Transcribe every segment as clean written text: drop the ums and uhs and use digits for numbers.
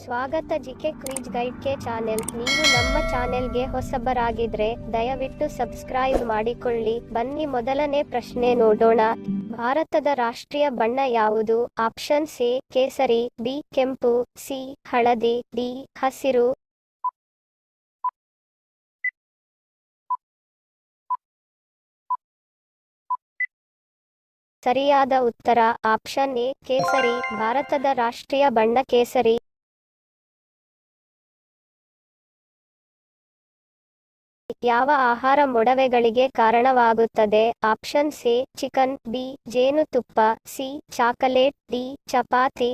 ಸ್ವಾಗತ GK quiz guide ಕೆ channel. ನೀವು ನಮ್ಮ ಚಾನೆಲ್ಗೆ ಹೊಸಬರಾಗಿದ್ರೆ ದಯವಿಟ್ಟು ಸಬ್ಸ್ಕ್ರೈಬ್ ಮಾಡಿಕೊಳ್ಳಿ. ಬನ್ನಿ ಮೊದಲನೇ ಪ್ರಶ್ನೆ ನೋಡೋಣ. ಭಾರತದ ರಾಷ್ಟ್ರೀಯ ಬಣ್ಣ ಯಾವುದು? ಆಪ್ಷನ್ಸ್ ಎ ಕೇಸರಿ, ಬಿ ಕೆಂಪು, ಸಿ ಹಳದಿ, ಡಿ ಹಸಿರು. ಸರಿಯಾದ ಉತ್ತರ ಆಪ್ಷನ್ ಎ ಕೇಸರಿ. ಭಾರತದ ರಾಷ್ಟ್ರೀಯ ಬಣ್ಣ ಕೇಸರಿ. ಯಾವ ಆಹಾರ ಮೊಡವೆಗಳಿಗೆ ಕಾರಣವಾಗುತ್ತದೆ? ಆಪ್ಷನ್ಸ್ ಎ ಚಿಕನ್, ಬಿ ಜೇನುತುಪ್ಪ, ಸಿ ಚಾಕೊಲೇಟ್, ಡಿ ಚಪಾತಿ.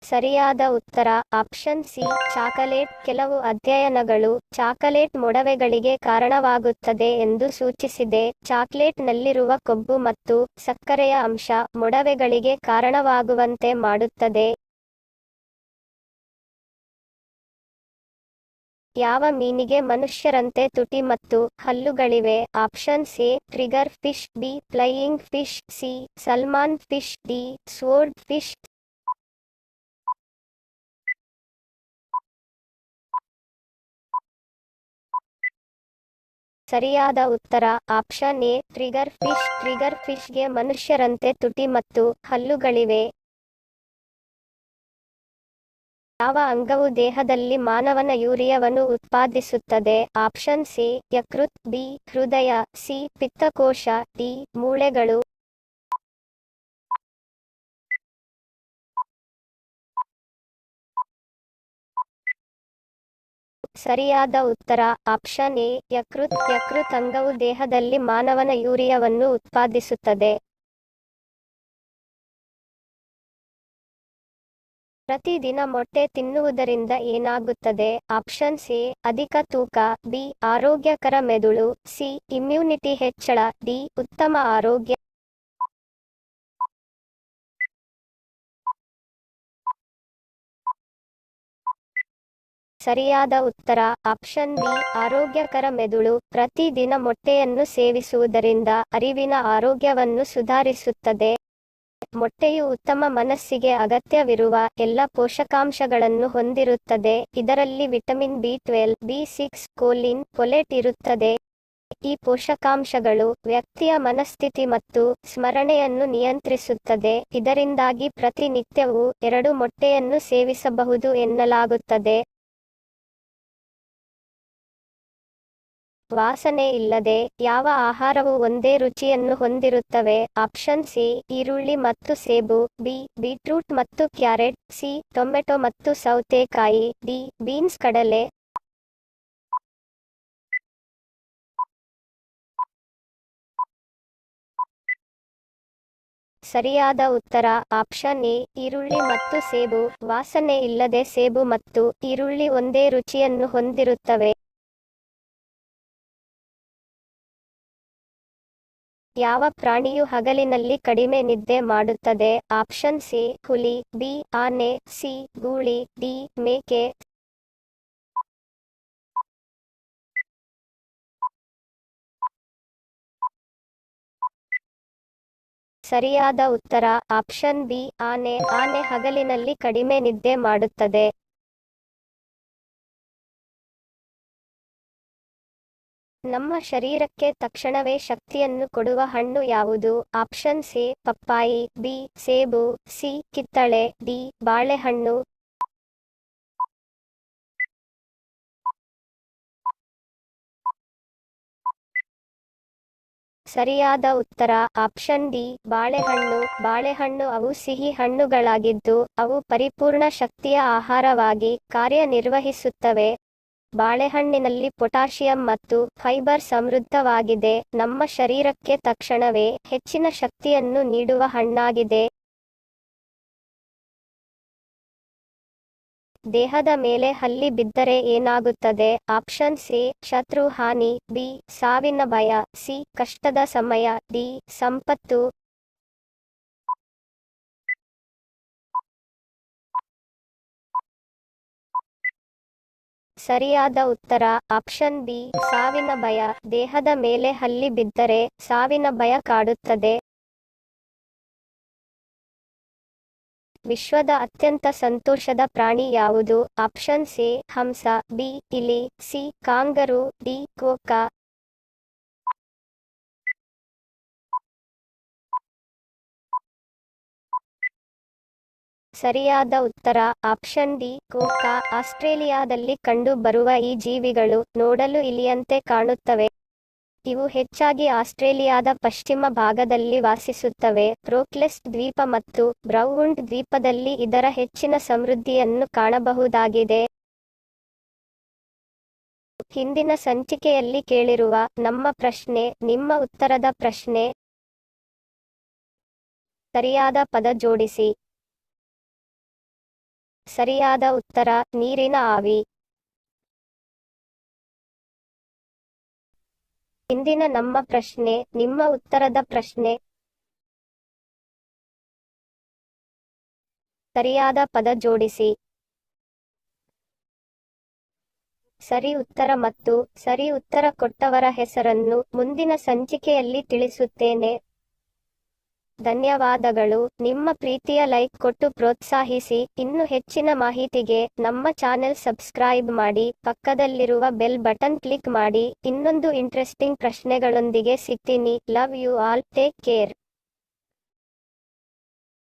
ಸರಿಯಾದ ಉತ್ತರ ಆಪ್ಷನ್ ಸಿ ಚಾಕೊಲೇಟ್. ಕೆಲವು ಅಧ್ಯಯನಗಳು ಚಾಕೊಲೇಟ್ ಮೊಡವೆಗಳಿಗೆ ಕಾರಣವಾಗುತ್ತದೆ ಎಂದು ಸೂಚಿಸಿದೆ. ಚಾಕೊಲೇಟ್ನಲ್ಲಿರುವ ಕೊಬ್ಬು ಮತ್ತು ಸಕ್ಕರೆಯ ಅಂಶ ಮೊಡವೆಗಳಿಗೆ ಕಾರಣವಾಗುವಂತೆ ಮಾಡುತ್ತದೆ. ಯಾವ ಮೀನಿಗೆ ಮನುಷ್ಯರಂತೆ ತುಟಿ ಮತ್ತು ಹಲ್ಲುಗಳಿವೆ? Options A trigger fish, B flying fish, C salmon fish, D swordfish. ಸರಿಯಾದ ಉತ್ತರ option A trigger fish. Trigger ಫಿಶ್ಗೆ ಮನುಷ್ಯರಂತೆ ತುಟಿ ಮತ್ತು ಹಲ್ಲುಗಳಿವೆ. ಯಾವ ಅಂಗವು ದೇಹದಲ್ಲಿ ಮಾನವನ ಯೂರಿಯಾವನ್ನು ಉತ್ಪಾದಿಸುತ್ತದೆ? ಆಪ್ಷನ್ಸ್ ಎ ಯಕೃತ್, ಬಿ ಹೃದಯ, ಸಿ ಪಿತ್ತಕೋಶ, ಡಿ ಮೂಳೆಗಳು. ಸರಿಯಾದ ಉತ್ತರ ಆಪ್ಷನ್ ಎ ಯಕೃತ್. ಯಕೃತ್ ಅಂಗವು ದೇಹದಲ್ಲಿ ಮಾನವನ ಯೂರಿಯಾವನ್ನು ಉತ್ಪಾದಿಸುತ್ತದೆ. ಪ್ರತಿದಿನ ಮೊಟ್ಟೆ ತಿನ್ನುವುದರಿಂದ ಏನಾಗುತ್ತದೆ? ಆಪ್ಷನ್ಸ್ ಎ ಅಧಿಕ ತೂಕ, ಬಿ ಆರೋಗ್ಯಕರ ಮೆದುಳು, ಸಿ ಇಮ್ಯುನಿಟಿ ಹೆಚ್ಚಳ, ಡಿ ಉತ್ತಮ ಆರೋಗ್ಯ. ಸರಿಯಾದ ಉತ್ತರ ಆಪ್ಷನ್ ಬಿ ಆರೋಗ್ಯಕರ ಮೆದುಳು. ಪ್ರತಿದಿನ ಮೊಟ್ಟೆಯನ್ನು ಸೇವಿಸುವುದರಿಂದ ಅರಿವಿನ ಆರೋಗ್ಯವನ್ನು ಸುಧಾರಿಸುತ್ತದೆ. ಮೊಟ್ಟೆಯು ಉತ್ತಮ ಮನಸ್ಸಿಗೆ ಅಗತ್ಯವಿರುವ ಎಲ್ಲ ಪೋಷಕಾಂಶಗಳನ್ನು ಹೊಂದಿರುತ್ತದೆ. ಇದರಲ್ಲಿ ವಿಟಮಿನ್ ಬಿ12, ಬಿ6, ಕೋಲಿನ್, ಫೋಲೇಟ್ ಇರುತ್ತದೆ. ಈ ಪೋಷಕಾಂಶಗಳು ವ್ಯಕ್ತಿಯ ಮನಸ್ಥಿತಿ ಮತ್ತು ಸ್ಮರಣೆಯನ್ನು ನಿಯಂತ್ರಿಸುತ್ತದೆ. ಇದರಿಂದಾಗಿ ಪ್ರತಿನಿತ್ಯವೂ 2 ಮೊಟ್ಟೆಯನ್ನು ಸೇವಿಸಬಹುದು ಎನ್ನಲಾಗುತ್ತದೆ. ವಾಸನೆ ಇಲ್ಲದೆ ಯಾವ ಆಹಾರವು ಒಂದೇ ರುಚಿಯನ್ನು ಹೊಂದಿರುತ್ತವೆ? ಆಪ್ಷನ್ಸ್ ಎ ಈರುಳ್ಳಿ ಮತ್ತು ಸೇಬು, ಬಿ ಬೀಟ್ರೂಟ್ ಮತ್ತು ಕ್ಯಾರೆಟ್, ಸಿ ಟೊಮೆಟೊ ಮತ್ತು ಸೌತೆಕಾಯಿ, ಡಿ ಬೀನ್ಸ್ ಕಡಲೆ. ಸರಿಯಾದ ಉತ್ತರ ಆಪ್ಷನ್ ಎ ಈರುಳ್ಳಿ ಮತ್ತು ಸೇಬು. ವಾಸನೆ ಇಲ್ಲದೆ ಸೇಬು ಮತ್ತು ಈರುಳ್ಳಿ ಒಂದೇ ರುಚಿಯನ್ನು ಹೊಂದಿರುತ್ತವೆ. ಯಾವ ಪ್ರಾಣಿಯು ಹಗಲಿನಲ್ಲಿ ಕಡಿಮೆ ನಿದ್ದೆ ಮಾಡುತ್ತದೆ? ಆಪ್ಷನ್ಸ್ ಎ ಹುಲಿ, ಬಿ ಆನೆ, ಸಿ ಗೂಳಿ, ಡಿ ಮೇಕೆ. ಸರಿಯಾದ ಉತ್ತರ ಆಪ್ಷನ್ ಬಿ ಆನೆ. ಆನೆ ಹಗಲಿನಲ್ಲಿ ಕಡಿಮೆ ನಿದ್ದೆ ಮಾಡುತ್ತದೆ. ನಮ್ಮ ಶರೀರಕ್ಕೆ ತಕ್ಷಣವೇ ಶಕ್ತಿಯನ್ನು ಕೊಡುವ ಹಣ್ಣು ಯಾವುದು? ಆಪ್ಷನ್ಸ್ ಎ ಪಪ್ಪಾಯಿ, ಬಿ ಸೇಬು, ಸಿ ಕಿತ್ತಳೆ, ಡಿ ಬಾಳೆಹಣ್ಣು. ಸರಿಯಾದ ಉತ್ತರ ಆಪ್ಷನ್ ಡಿ ಬಾಳೆಹಣ್ಣು. ಬಾಳೆಹಣ್ಣು ಅವು ಸಿಹಿ ಹಣ್ಣುಗಳಾಗಿದ್ದು ಅವು ಪರಿಪೂರ್ಣ ಶಕ್ತಿಯ ಆಹಾರವಾಗಿ ಕಾರ್ಯನಿರ್ವಹಿಸುತ್ತವೆ. ಬಾಳೆಹಣ್ಣಿನಲ್ಲಿ ಪೊಟ್ಯಾಷಿಯಂ ಮತ್ತು ಫೈಬರ್ ಸಮೃದ್ಧವಾಗಿದೆ. ನಮ್ಮ ಶರೀರಕ್ಕೆ ತಕ್ಷಣವೇ ಹೆಚ್ಚಿನ ಶಕ್ತಿಯನ್ನು ನೀಡುವ ಹಣ್ಣಾಗಿದೆ. ದೇಹದ ಮೇಲೆ ಹಲ್ಲಿ ಬಿದ್ದರೆ ಏನಾಗುತ್ತದೆ? ಆಪ್ಷನ್ಸ್ ಎ ಶತ್ರು ಹಾನಿ, ಬಿ ಸಾವಿನ ಭಯ, ಸಿ ಕಷ್ಟದ ಸಮಯ, ಡಿ ಸಂಪತ್ತು. ಸರಿಯಾದ ಉತ್ತರ ಆಪ್ಷನ್ ಬಿ ಸಾವಿನ ಭಯ. ದೇಹದ ಮೇಲೆ ಹಲ್ಲಿ ಬಿದ್ದರೆ ಸಾವಿನ ಭಯ ಕಾಡುತ್ತದೆ. ವಿಶ್ವದ ಅತ್ಯಂತ ಸಂತೋಷದ ಪ್ರಾಣಿ ಯಾವುದು? ಆಪ್ಷನ್ ಸಿ ಹಂಸ, ಬಿ ಇಲಿ, ಸಿ ಕಾಂಗರೂ, ಡಿ ಕೋಕಾ. ಸರಿಯಾದ ಉತ್ತರ ಆಪ್ಷನ್ ಡಿ ಕೋಕಾ. ಆಸ್ಟ್ರೇಲಿಯಾದಲ್ಲಿ ಕಂಡು ಬರುವ ಈ ಜೀವಿಗಳು ನೋಡಲು ಇಲಿಯಂತೆ ಕಾಣುತ್ತವೆ. ಇವು ಹೆಚ್ಚಾಗಿ ಆಸ್ಟ್ರೇಲಿಯಾದ ಪಶ್ಚಿಮ ಭಾಗದಲ್ಲಿ ವಾಸಿಸುತ್ತವೆ. ರೋಕ್ಲೆಸ್ ದ್ವೀಪ ಮತ್ತು ಬ್ರೌನ್ವುಡ್ ದ್ವೀಪದಲ್ಲಿ ಇದರ ಹೆಚ್ಚಿನ ಸಮೃದ್ಧಿಯನ್ನು ಕಾಣಬಹುದಾಗಿದೆ. ಹಿಂದಿನ ಸಂಚಿಕೆಯಲ್ಲಿ ಕೇಳಿರುವ ನಮ್ಮ ಪ್ರಶ್ನೆ ನಿಮ್ಮ ಉತ್ತರದ ಪ್ರಶ್ನೆ. ಸರಿಯಾದ ಪದ ಜೋಡಿಸಿ. ಸರಿಯಾದ ಉತ್ತರ ನೀರಿನ ಆವಿ. ಇಂದಿನ ನಮ್ಮ ಪ್ರಶ್ನೆ ನಿಮ್ಮ ಉತ್ತರದ ಪ್ರಶ್ನೆ. ಸರಿಯಾದ ಪದ ಜೋಡಿಸಿ. ಸರಿ ಉತ್ತರ ಮತ್ತು ಸರಿ ಉತ್ತರ ಕೊಟ್ಟವರ ಹೆಸರನ್ನು ಮುಂದಿನ ಸಂಚಿಕೆಯಲ್ಲಿ ತಿಳಿಸುತ್ತೇನೆ. ಧನ್ಯವಾದಗಳು. ನಿಮ್ಮ ಪ್ರೀತಿಯ ಲೈಕ್ ಕೊಟ್ಟು ಪ್ರೋತ್ಸಾಹಿಸಿ. ಇನ್ನು ಹೆಚ್ಚಿನ ಮಾಹಿತಿಗೆ ನಮ್ಮ ಚಾನೆಲ್ ಸಬ್ಸ್ಕ್ರೈಬ್ ಮಾಡಿ, ಪಕ್ಕದಲ್ಲಿರುವ ಬೆಲ್ ಬಟನ್ ಕ್ಲಿಕ್ ಮಾಡಿ. ಇನ್ನೊಂದು ಇಂಟ್ರೆಸ್ಟಿಂಗ್ ಪ್ರಶ್ನೆಗಳೊಂದಿಗೆ ಸಿಗ್ತೀನಿ. Love you all. Take care.